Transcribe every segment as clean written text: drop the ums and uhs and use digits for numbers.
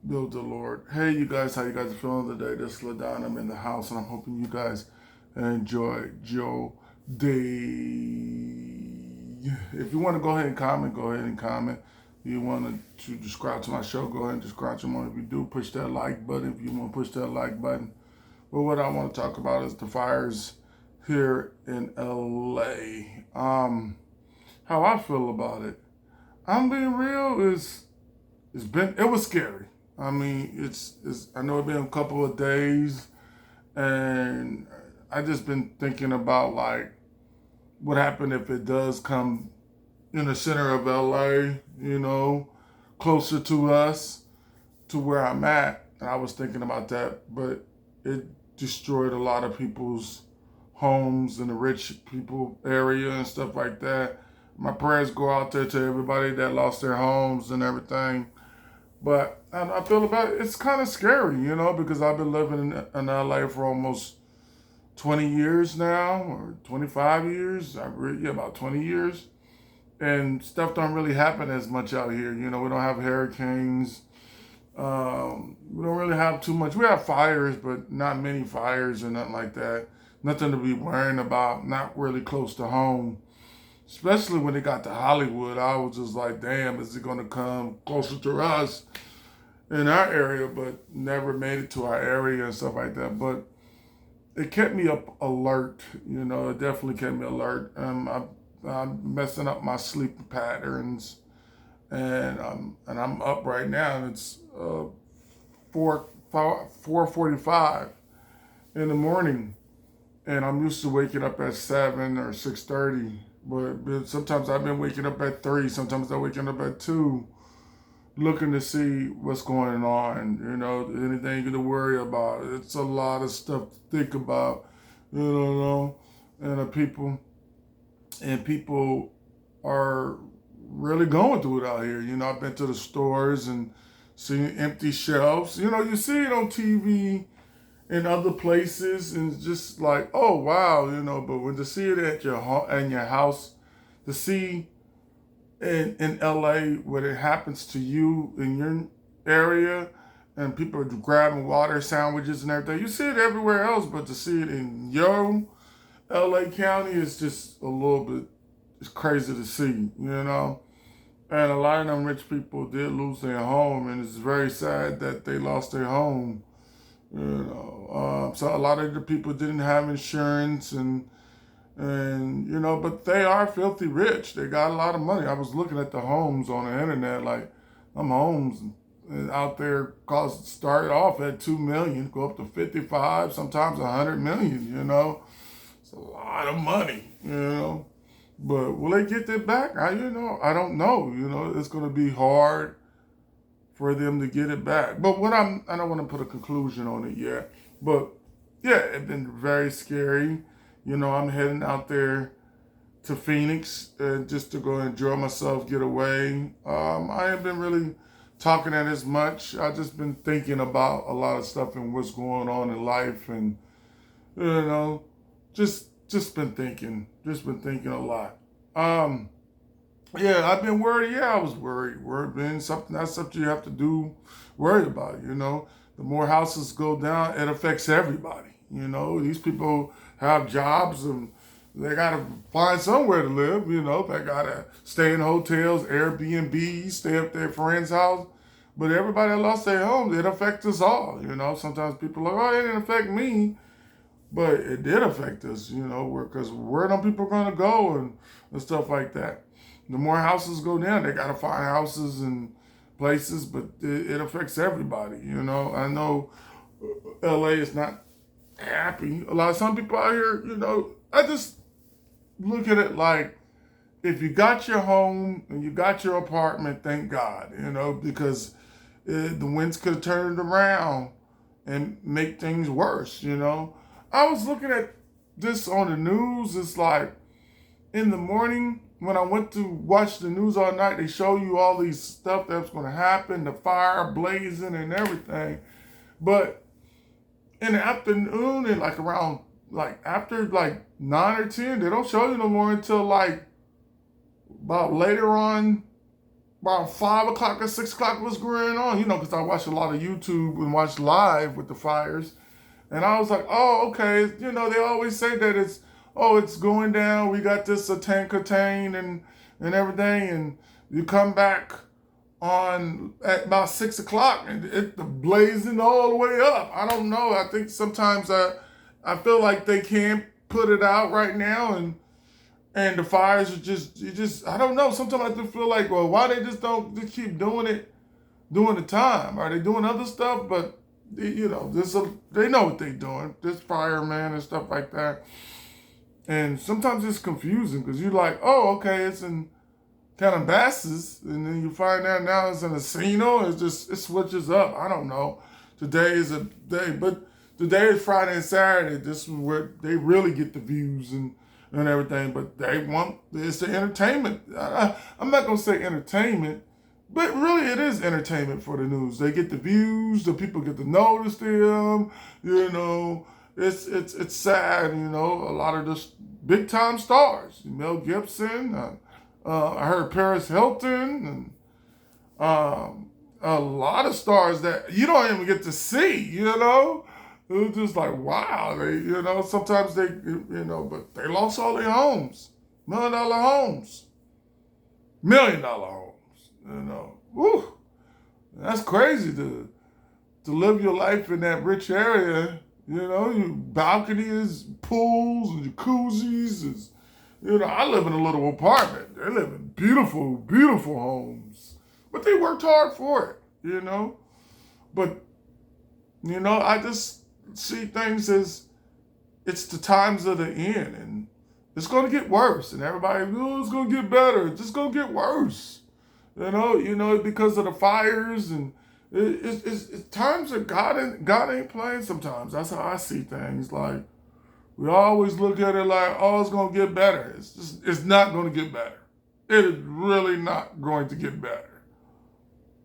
Build the Lord. Hey, you guys, how you guys are feeling today? This is LaDon. I'm in the house, and I'm hoping you guys enjoy Joe Day. If you want to go ahead and comment, go ahead and comment. If you want to subscribe to my show, go ahead and subscribe to me. If you do, push that like button. If you want to push that like button. But what I want to talk about is the fires here in LA. How I feel about it. I'm being real. It was scary. I mean, it's I know it's been a couple of days, and I just been thinking about like what happened if it does come in the center of LA, closer to us, to where I'm at. And I was thinking about that, but it destroyed a lot of people's homes in the rich people area and stuff like that. My prayers go out there to everybody that lost their homes and everything. But I feel about it, it's kind of scary, because I've been living in LA for almost 20 years now, or 25 years. About 20 years. And stuff don't really happen as much out here. We don't have hurricanes. We don't really have too much. We have fires, but not many fires or nothing like that. Nothing to be worrying about. Not really close to home. Especially when it got to Hollywood, I was just like, damn, is it going to come closer to us in our area? But never made it to our area and stuff like that. But it kept me up alert. It definitely kept me alert. I'm messing up my sleep patterns, and I'm up right now, and it's 4:45 in the morning, and I'm used to waking up at 7 or 6:30. But sometimes I've been waking up at 3. Sometimes I'm waking up at 2, looking to see what's going on. Anything to worry about. It's a lot of stuff to think about. And people are really going through it out here. I've been to the stores and seen empty shelves. You see it on TV in other places, and it's just like, oh wow, But when to see it at your home and your house, to see in LA what it happens to you in your area, and people are grabbing water sandwiches and everything. You see it everywhere else, but to see it in your LA County is just a little bit. It's crazy to see. And a lot of them rich people did lose their home, and it's very sad that they lost their home. So a lot of the people didn't have insurance, and but they are filthy rich. They got a lot of money. I was looking at the homes on the internet, like them homes out there start off at 2 million, go up to 55, sometimes 100 million. It's a lot of money. But will they get that back? I don't know. It's going to be hard for them to get it back. But I don't want to put a conclusion on it yet. But yeah, it's been very scary. I'm heading out there to Phoenix just to go enjoy myself, get away. I haven't been really talking that as much. I just been thinking about a lot of stuff and what's going on in life, and just been thinking a lot. Yeah, I've been worried. Yeah, I was worried. Worried being that's something you have to worry about. The more houses go down, it affects everybody. These people have jobs, and they gotta find somewhere to live. They gotta stay in hotels, Airbnb, stay at their friend's house. But everybody that lost their homes, it affects us all. Sometimes people are like, oh, it didn't affect me. But it did affect us, because where are people going to go and stuff like that. The more houses go down, they got to find houses and places, but it affects everybody. I know LA is not happy. Some people out here, I just look at it like, if you got your home and you got your apartment, thank God, because the winds could have turned it around and make things worse. I was looking at this on the news. It's like in the morning when I went to watch the news all night, they show you all these stuff that's going to happen, the fire blazing and everything. But in the afternoon and like around after 9 or 10, they don't show you no more until like about later on about 5 o'clock or 6 o'clock what's going on, because I watch a lot of YouTube and watch live with the fires. And I was like, oh, okay. They always say that it's going down. We got this tank contained and everything. And you come back on at about 6 o'clock and it's blazing all the way up. I don't know. I think sometimes I feel like they can't put it out right now, and the fires are just I don't know. Sometimes I just feel like, well, why they don't just keep doing it during the time? Are they doing other stuff? But they know what they're doing. This fireman and stuff like that. And sometimes it's confusing because you're like, oh, okay, it's in Calabasas, and then you find out now it's in Encino. It switches up. I don't know. Today is a day, but today is Friday and Saturday. This is where they really get the views and everything. But it's the entertainment. I'm not gonna say entertainment, but really it is entertainment for the news. They get the views. The people get to notice them. It's sad. A lot of the big time stars, Mel Gibson. I heard Paris Hilton and a lot of stars that you don't even get to see, It was just like, wow, sometimes but they lost all their homes, $1 million homes, $1 million homes, Woo, that's crazy to live your life in that rich area, your balconies, pools, and jacuzzis, I live in a little apartment. They live in beautiful, beautiful homes. But they worked hard for it, But, I just see things as it's the times of the end. And it's going to get worse. And everybody, it's going to get better. It's just going to get worse. Because of the fires. And it's times that God ain't playing sometimes. That's how I see things. Like, we always look at it like, oh, it's going to get better. It's not going to get better. It is really not going to get better.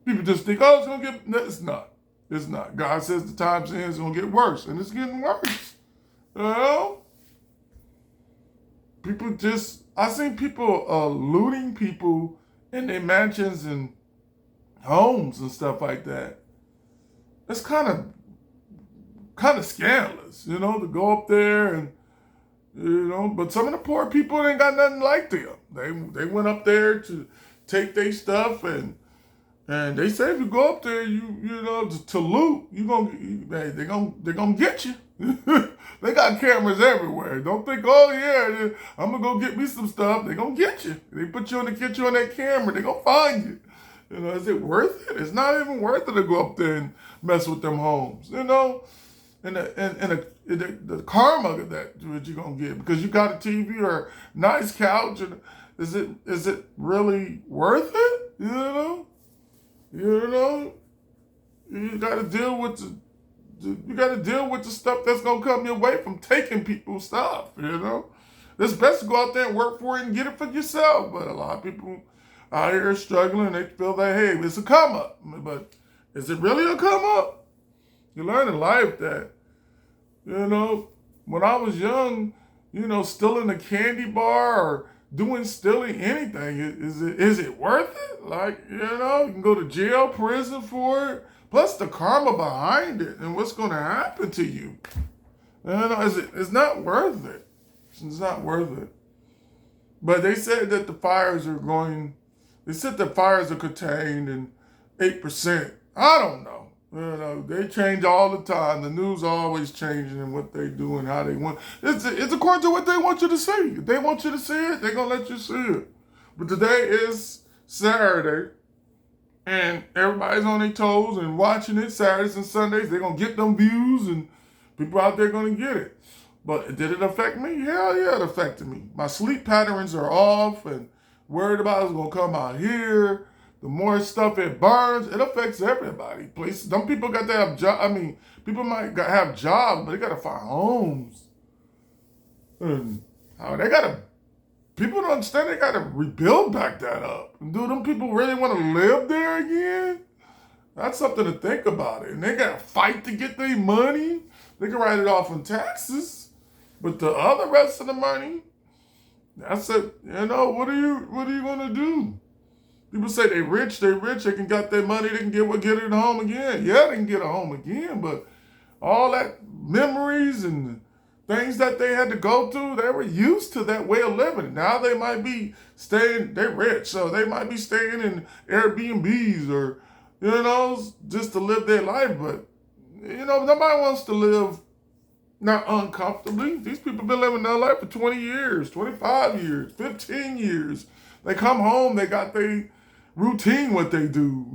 People just think, oh, it's going to get, no, it's not. It's not. God says the times end is going to get worse, and it's getting worse. I seen people looting people in their mansions and homes and stuff like that. It's kind of scandalous, to go up there and, but some of the poor people ain't got nothing like them. They went up there to take their stuff and they say if you go up there, to loot, they're gonna get you. They got cameras everywhere. Don't think, oh yeah, I'm gonna go get me some stuff. They're gonna get you. They get you on that camera. They're gonna find you. Is it worth it? It's not even worth it to go up there and mess with them homes. And the karma that you're gonna get because you got a TV or a nice couch. And is it really worth it? You got to deal with the stuff that's gonna come your way from taking people's stuff. It's best to go out there and work for it and get it for yourself. But a lot of people out here struggling. They feel that, hey, it's a come up. But is it really a come up? You learn in life that, when I was young, stealing a candy bar or stealing anything, is it worth it? Like, you can go to jail, prison for it. Plus the karma behind it and what's going to happen to you. It's not worth it. It's not worth it. But they said that the fires are contained in 8%. I don't know. They change all the time. The news always changing and what they do and how they want. It's according to what they want you to see. If they want you to see it, they're going to let you see it. But today is Saturday, and everybody's on their toes and watching it. Saturdays and Sundays, they're going to get them views, and people out there going to get it. But did it affect me? Hell yeah, it affected me. My sleep patterns are off and worried about it's going to come out here. The more stuff it burns, it affects everybody. Some people got to have jobs. People might have jobs, but they got to find homes. And people don't understand they got to rebuild back that up. And do them people really want to live there again? That's something to think about. And they got to fight to get their money. They can write it off in taxes. But the other rest of the money, that's it. What are you going to do? People say they rich, they can get their money, they can get it a home again. Yeah, they can get a home again, but all that memories and things that they had to go through, they were used to that way of living. Now they might be staying, they're rich, so they might be staying in Airbnbs or, just to live their life. But, nobody wants to live not uncomfortably. These people been living their life for 20 years, 25 years, 15 years. They come home, they got their routine, what they do,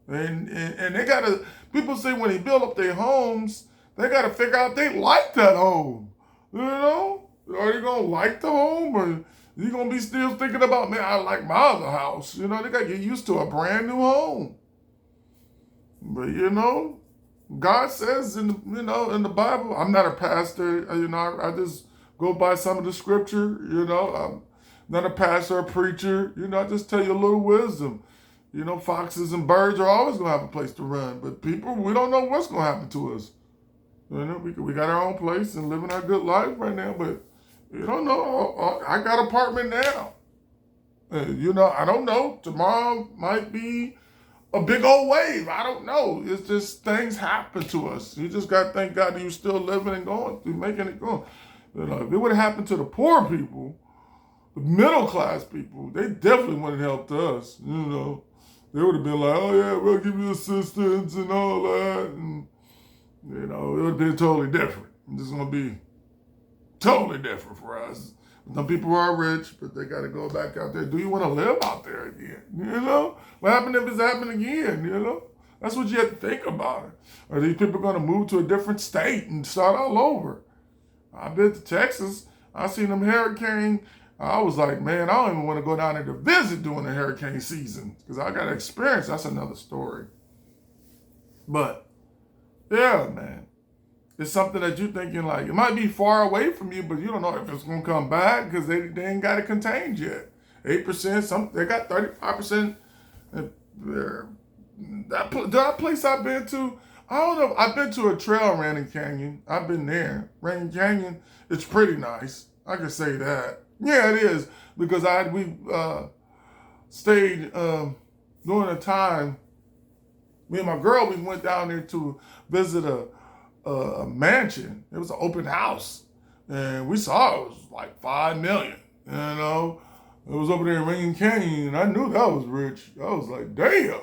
And they got to, people say when they build up their homes, they got to figure out they like that home, Are you going to like the home or you going to be still thinking about, man, I like my other house? They got to get used to a brand new home. But, God says in the Bible, I'm not a pastor, I just go by some of the scripture, I'm not a pastor or preacher, I just tell you a little wisdom. Foxes and birds are always going to have a place to run, but people, we don't know what's going to happen to us. We got our own place and living our good life right now, but you don't know. I got an apartment now. I don't know. Tomorrow might be a big old wave. I don't know. It's just things happen to us. You just got to thank God that you're still living and going through, making it go. If it would have happened to the poor people, the middle class people, they definitely wouldn't have helped us. They would have been like, oh yeah, we'll give you assistance and all that. And, it would have been totally different. It's going to be totally different for us. Some people are rich, but they got to go back out there. Do you want to live out there again? What happened if it's happening again? That's what you have to think about it. Are these people going to move to a different state and start all over? I've been to Texas. I seen them hurricane. I was like, man, I don't even want to go down there to visit during the hurricane season because I got experience. That's another story. But, yeah, man. It's something that you're thinking like, it might be far away from you, but you don't know if it's going to come back because they ain't got it contained yet. 8%, they got 35%. That place I've been to, I don't know. I've been to a trail in Rainier Canyon. I've been there. Rainier Canyon, it's pretty nice. I can say that. Yeah, it is. Because we stayed during a time, me and my girl, we went down there to visit a mansion. It was an open house. And we saw it was like $5 million, It was over there in Rainier Canyon, and I knew that was rich. I was like, damn,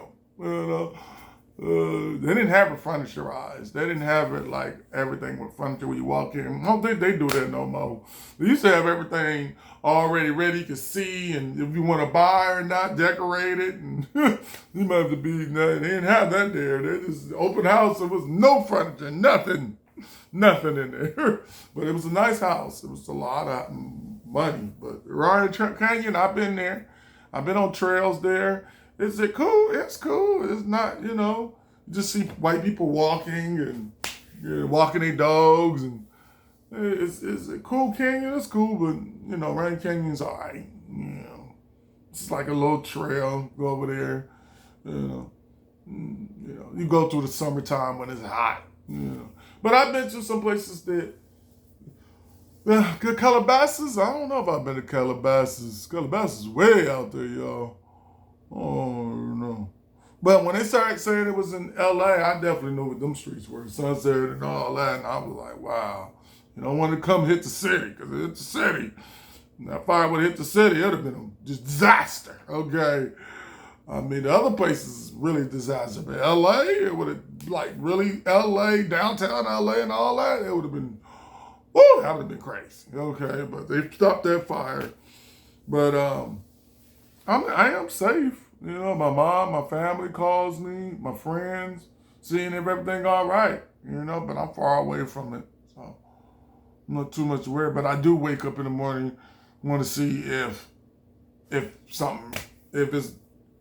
They didn't have it furniturized. They didn't have it like everything with furniture when you walk in. I don't think they do that no more. They used to have everything already ready. You could see, and if you want to buy or not, decorate it. And you might have to be, they didn't have that there. They just open house. There was no furniture, nothing in there. But it was a nice house. It was a lot of money. But Rainier Canyon, I've been there. I've been on trails there. Is it cool? It's cool. It's not, you just see white people walking and walking their dogs. And it's a cool canyon. It's cool, but, Rainier Canyon's all right. It's like a little trail. Go over there. You go through the summertime when it's hot. But I've been to some places that, good Calabasas. I don't know if I've been to Calabasas. Calabasas is way out there, y'all. Oh, no. But when they started saying it was in L.A., I definitely knew what them streets were. Sunset and all that. And I was like, wow. You don't want to come hit the city because it hit the city. And if I would have hit the city, it would have been a disaster. Okay. I mean, the other places really disaster. But L.A., it would have, really L.A., downtown L.A. and all that, it would have been, that would have been crazy. Okay. But they stopped that fire. But, I am safe. My mom, my family calls me, my friends, seeing if everything all right, but I'm far away from it. So I'm not too much worried, but I do wake up in the morning, want to see if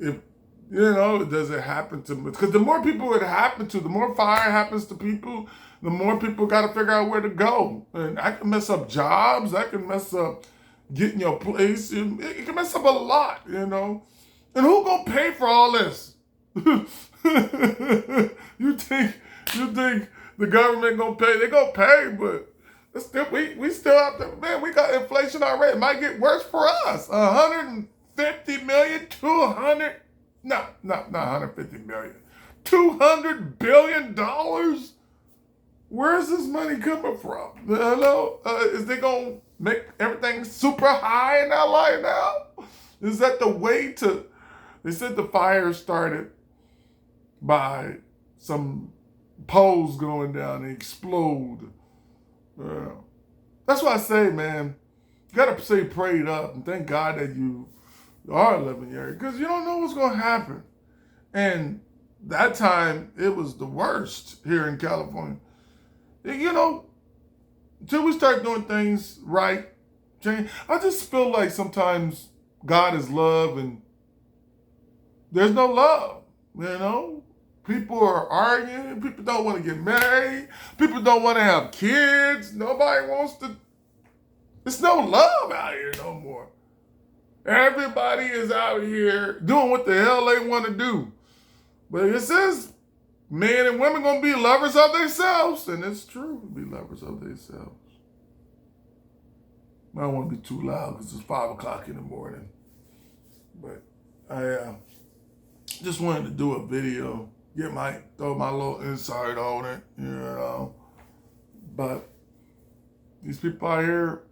does it happen to me? Because the more people it happens to, the more fire happens to people, the more people got to figure out where to go. And I can mess up jobs. I can mess up getting your place. It can mess up a lot, And who gonna pay for all this? You think the government gonna pay? They gonna pay, but it's still we still have to. Man, we got inflation already. It might get worse for us. 150 150 million, 200, no, not 150 million, $200 billion? Where's this money coming from? Hello? Is they going to make everything super high in LA now? Is that the way to... They said the fire started by some poles going down and explode. That's why I say, man, you got to stay prayed up and thank God that you are living here, because you don't know what's going to happen. And that time, it was the worst here in California. You know, until we start doing things right, I just feel like sometimes God is love and there's no love, you know? People are arguing. People don't want to get married. People don't want to have kids. Nobody wants to. There's no love out here no more. Everybody is out here doing what the hell they want to do. But it says men and women going to be lovers of themselves. And it's true, be lovers of themselves. I don't want to be too loud because it's 5 o'clock in the morning. But I just wanted to do a video. Throw my little insight on it, you know. But these people out here,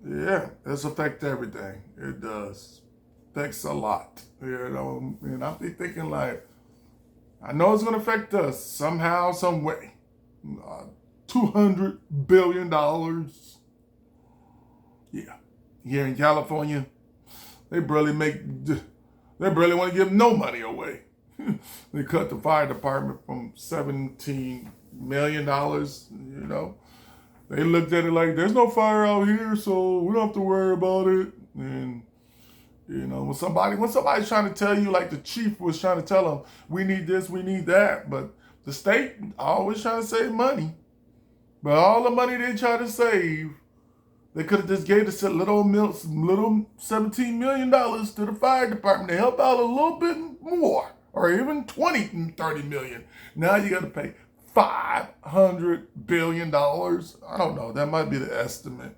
yeah, it's affect everything. It does. Affects a lot, you know. And I'm thinking like, I know it's going to affect us somehow, some way. $200 billion. Yeah. Here in California, they barely want to give no money away. They cut the fire department from $17 million, you know. They looked at it like, there's no fire out here, so we don't have to worry about it. And, you know, when somebody's trying to tell you, like the chief was trying to tell them, we need this, we need that. But the state always trying to save money. But all the money they try to save, they could have just gave this little $17 million to the fire department to help out a little bit more. Or even 20 and 30 million. Now you got to pay $500 billion. I don't know. That might be the estimate.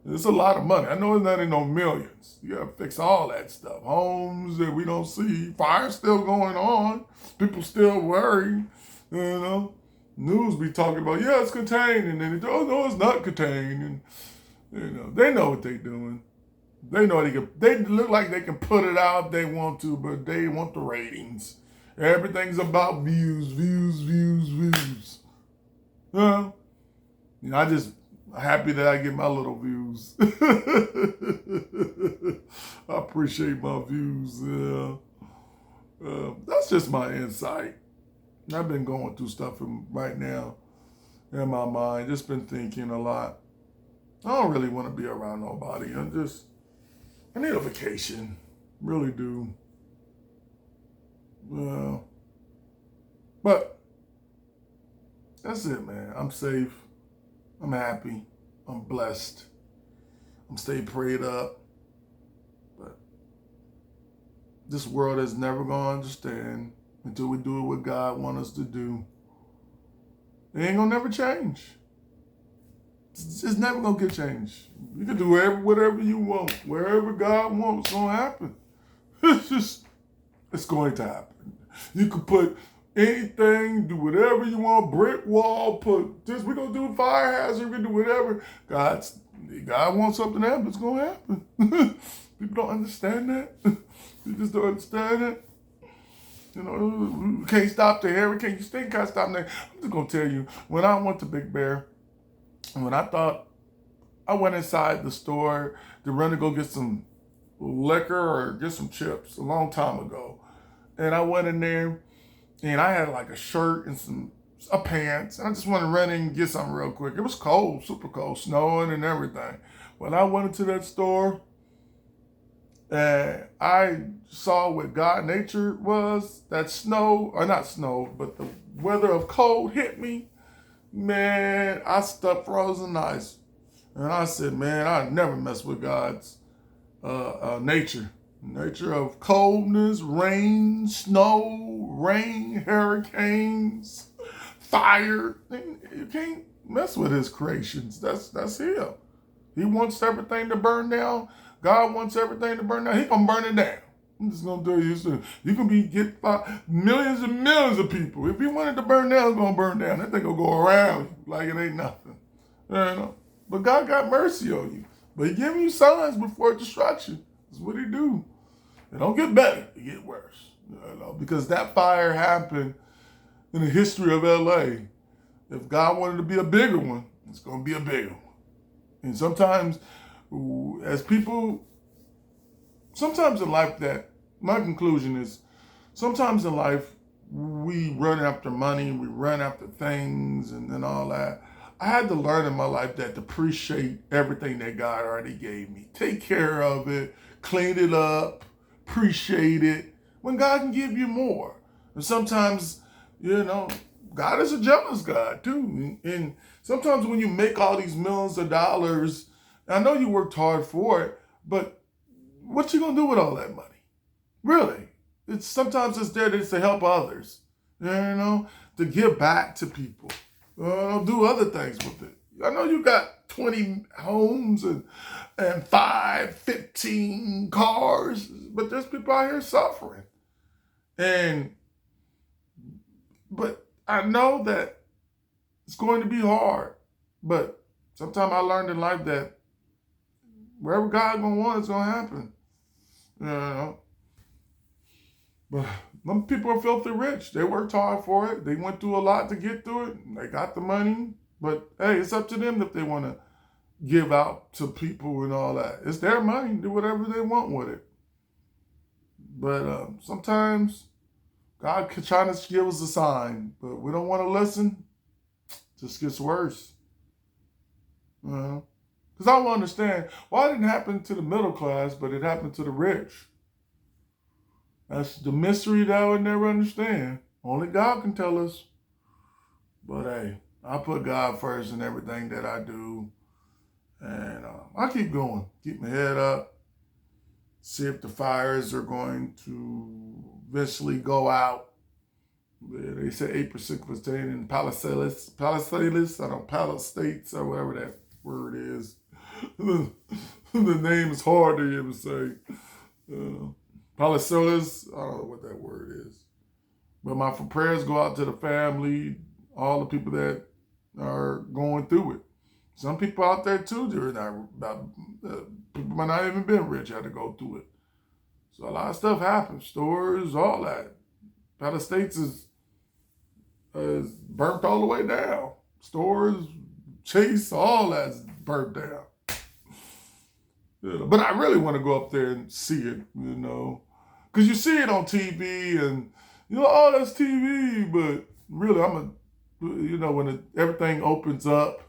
It's a lot of money. I know it's not in no millions. You got to fix all that stuff. Homes that we don't see. Fire still going on. People still worry. You know. News be talking about, yeah, it's contained. And then, oh, no, it's not contained. And, you know, they know what they're doing. They know they look like they can put it out if they want to, but they want the ratings. Everything's about views. Yeah. You know, I just happy that I get my little views. I appreciate my views. That's just my insight. I've been going through stuff right now in my mind. Just been thinking a lot. I don't really want to be around nobody. I need a vacation. Really do. But that's it, man. I'm safe. I'm happy. I'm blessed. I'm staying prayed up. But this world is never going to understand until we do what God wants us to do. It ain't going to never change. It's never going to get changed. You can do whatever you want. Wherever God wants, it's going to happen. It's going to happen. You can put anything, do whatever you want, brick wall, put this, we're going to do a fire hazard, we can do whatever. God wants something to happen, it's going to happen. People don't understand that. You just don't understand it. You know, you can't stop the hurricane. You still can't stop that. I'm just going to tell you, when I went to Big Bear, when I went inside the store to run to go get some liquor or get some chips a long time ago. And I went in there and I had like a shirt and some pants. And I just wanted to run in and get something real quick. It was cold, super cold, snowing and everything. When I went into that store and I saw what God nature was, that snow, or not snow, but the weather of cold hit me. Man, I stuck frozen ice. And I said, man, I never mess with God's nature. Nature of coldness, rain, snow, hurricanes, fire. You can't mess with his creations. That's him. He wants everything to burn down. God wants everything to burn down. He gonna burn it down. I'm just gonna tell you this. You can get millions and millions of people. If you wanted to burn down, it's gonna burn down. That thing gonna go around you like it ain't nothing. You know? But God got mercy on you. But He giving you signs before destruction. That's what He do. It don't get better. It get worse. You know? Because that fire happened in the history of LA. If God wanted to be a bigger one, it's gonna be a bigger one. And sometimes, as people. Sometimes in life my conclusion is, sometimes in life we run after money, we run after things and all that. I had to learn in my life that to appreciate everything that God already gave me. Take care of it, clean it up, appreciate it, when God can give you more. And sometimes, God is a jealous God too. And sometimes when you make all these millions of dollars, I know you worked hard for it, but what you gonna do with all that money? Really? Sometimes it's there to help others, to give back to people. Do other things with it. I know you got 20 homes and 15 cars, but there's people out here suffering. But I know that it's going to be hard. But sometimes I learned in life that wherever God gonna want, it's gonna happen. But some people are filthy rich. They worked hard for it. They went through a lot to get through it. They got the money. But hey, it's up to them if they want to give out to people and all that. It's their money. Do whatever they want with it. But sometimes God could try to give us a sign, but we don't want to listen. It just gets worse. Because I don't understand why it didn't happen to the middle class, but it happened to the rich. That's the mystery that I would never understand. Only God can tell us. But hey, I put God first in everything that I do. And I keep going. Keep my head up. See if the fires are going to eventually go out. They said 8% was taken in Palisades, Palistates, or whatever that word is. The name is hard to even say. Palisades, I don't know what that word is. But my prayers go out to the family, all the people that are going through it. Some people out there too, people might not even been rich, had to go through it. So a lot of stuff happens, stores, all that. Palistates is burnt all the way down. Stores, Chase, all that's burnt down. But I really want to go up there and see it, because you see it on TV and oh, that's TV. But really, when everything opens up,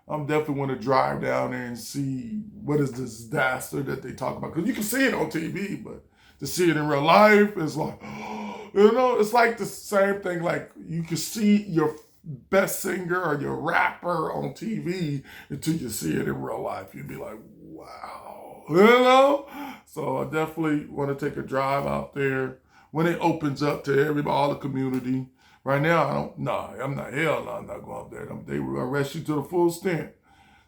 I'm definitely want to drive down there and see what is this disaster that they talk about. Because you can see it on TV, but to see it in real life, it's like, it's like the same thing. Like you can see your best singer or your rapper on TV until you see it in real life. You'd be like, wow, So I definitely want to take a drive out there when it opens up to everybody, all the community. Right now, I'm not going up there. They will arrest you to the full extent.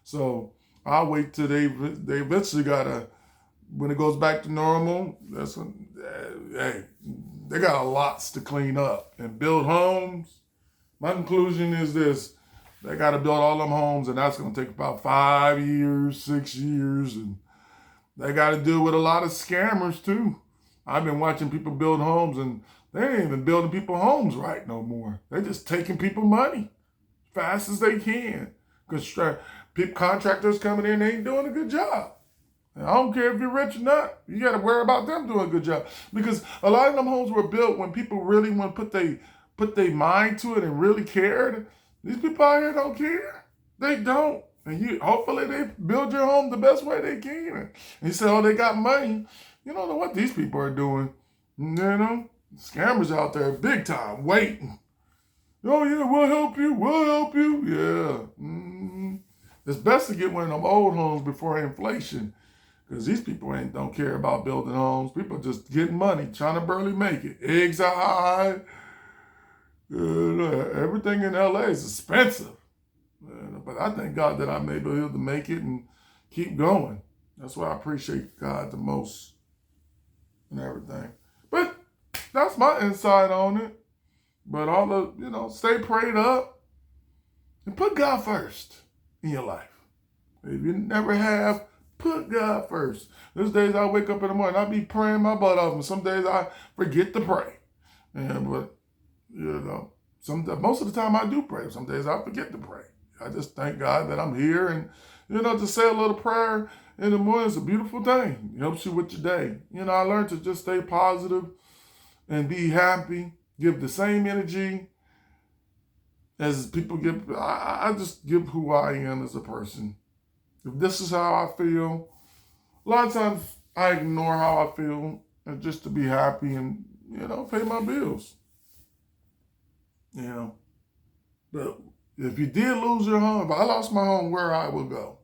So I'll wait till they eventually when it goes back to normal, that's when, they got lots to clean up and build homes. My conclusion is this: they got to build all them homes, and that's going to take about 5 years, 6 years, and they got to deal with a lot of scammers too. I've been watching people build homes, and they ain't even building people homes right no more. They're just taking people money fast as they can. Because contractors coming in, they ain't doing a good job. And I don't care if you're rich or not. You got to worry about them doing a good job. Because a lot of them homes were built when people really want to put their mind to it and really cared. These people out here don't care. They don't. And hopefully they build your home the best way they can. And you say, oh, they got money. You don't know what these people are doing. Scammers out there big time waiting. Oh yeah, we'll help you. Yeah. It's best to get one of them old homes before inflation. Because these people don't care about building homes. People just getting money, trying to barely make it. Eggs are high. Everything in LA is expensive. But I thank God that I'm able to make it and keep going. That's why I appreciate God the most and everything. But that's my insight on it. But all the, stay prayed up and put God first in your life. If you never have, put God first. There's days I wake up in the morning, I be praying my butt off, and some days I forget to pray. But most of the time I do pray. Some days I forget to pray. I just thank God that I'm here, and to say a little prayer in the morning is a beautiful thing. It helps you with your day. I learned to just stay positive and be happy, give the same energy as people give. I just give who I am as a person. If this is how I feel, a lot of times I ignore how I feel and just to be happy and, pay my bills. But if you did lose your home, if I lost my home, where I would go?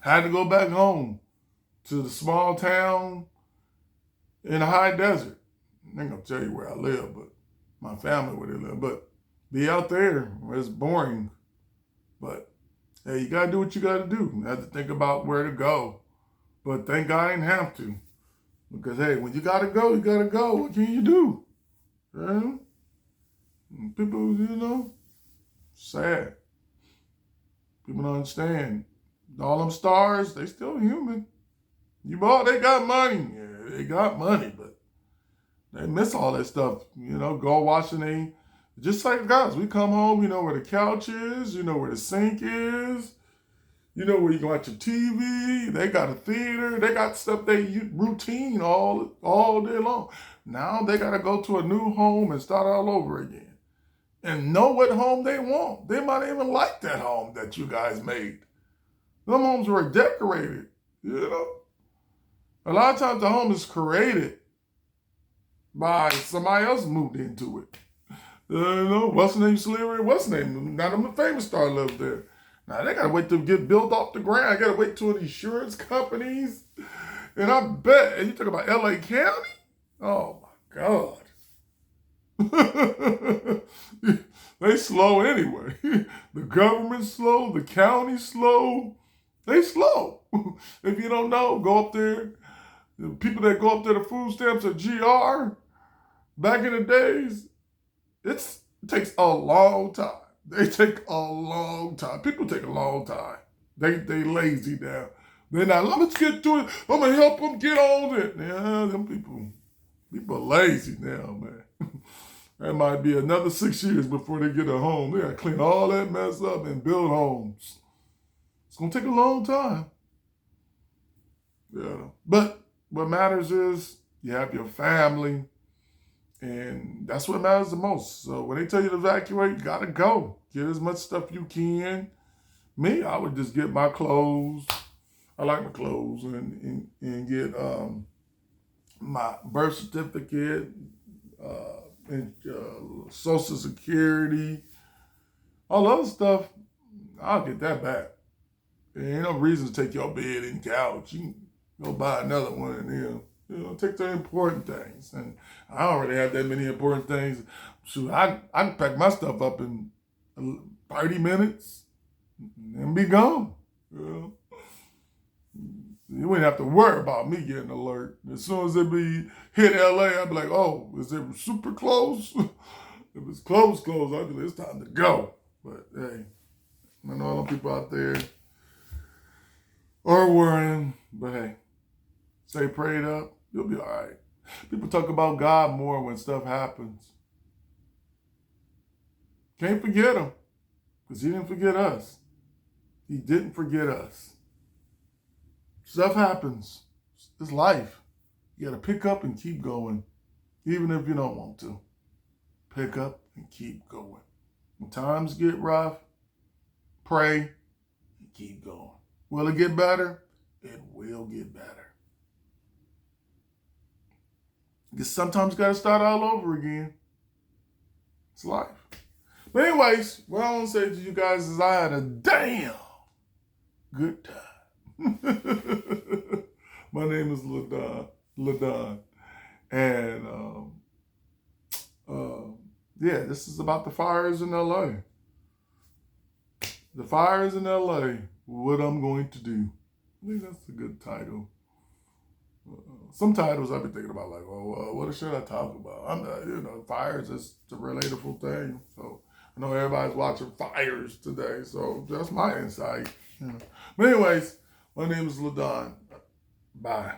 I had to go back home to the small town in the high desert. I ain't gonna tell you where I live, but my family where they live. But be out there where it's boring. But hey, you gotta do what you gotta do. You have to think about where to go. But thank God I didn't have to. Because hey, when you gotta go, you gotta go. What can you do? People, sad. People don't understand. All them stars, they still human. They got money. Yeah, they got money, but they miss all that stuff. Go watching just like guys, we come home, where the couch is, where the sink is, where you can watch your TV. They got a theater. They got stuff they routine all day long. Now they got to go to a new home and start all over again. And know what home they want. They might even like that home that you guys made. Them homes were decorated, A lot of times the home is created by somebody else moved into it. What's the name? Sliver? What's the name? Now them famous star lived there. Now they gotta wait to get built off the ground. I gotta wait till the insurance companies. And I bet, and you talk about LA County? Oh my God. They slow anyway. The government's slow, the county's slow. They slow. If you don't know, go up there. The people that go up there, the food stamps or GR, back in the days, it takes a long time. They take a long time. People take a long time. They lazy now. They're not, let's get to it. I'm going to help them get on it. Yeah, them people lazy now, man. That might be another 6 years before they get a home. They got to clean all that mess up and build homes. It's going to take a long time. Yeah. But what matters is you have your family, and that's what matters the most. So when they tell you to evacuate, you got to go. Get as much stuff you can. Me, I would just get my clothes. I like my clothes and get my birth certificate, and Social Security, all other stuff. I'll get that back. There ain't no reason to take your bed and couch. You can go buy another one and then, take the important things. And I don't really have that many important things. Shoot, I can pack my stuff up in 30 minutes and be gone. You wouldn't have to worry about me getting alert. As soon as it hit LA, I'd be like, oh, is it super close? If it's close, I'd be like, it's time to go. But hey, I know all the people out there are worrying, but hey, stay prayed up. You'll be all right. People talk about God more when stuff happens. Can't forget him, because he didn't forget us. He didn't forget us. Stuff happens. It's life. You got to pick up and keep going, even if you don't want to. Pick up and keep going. When times get rough, pray and keep going. Will it get better? It will get better. Because sometimes you got to start all over again. It's life. But anyways, what I want to say to you guys is I had a damn good time. My name is LaDon. And this is about the fires in LA. The fires in LA, what I'm going to do. I think that's a good title. Some titles I've been thinking about, like, well, what should I talk about? I'm not, fire is just a relatable thing. So I know everybody's watching fires today, so that's my insight. But anyways, my name is LaDon. Bye.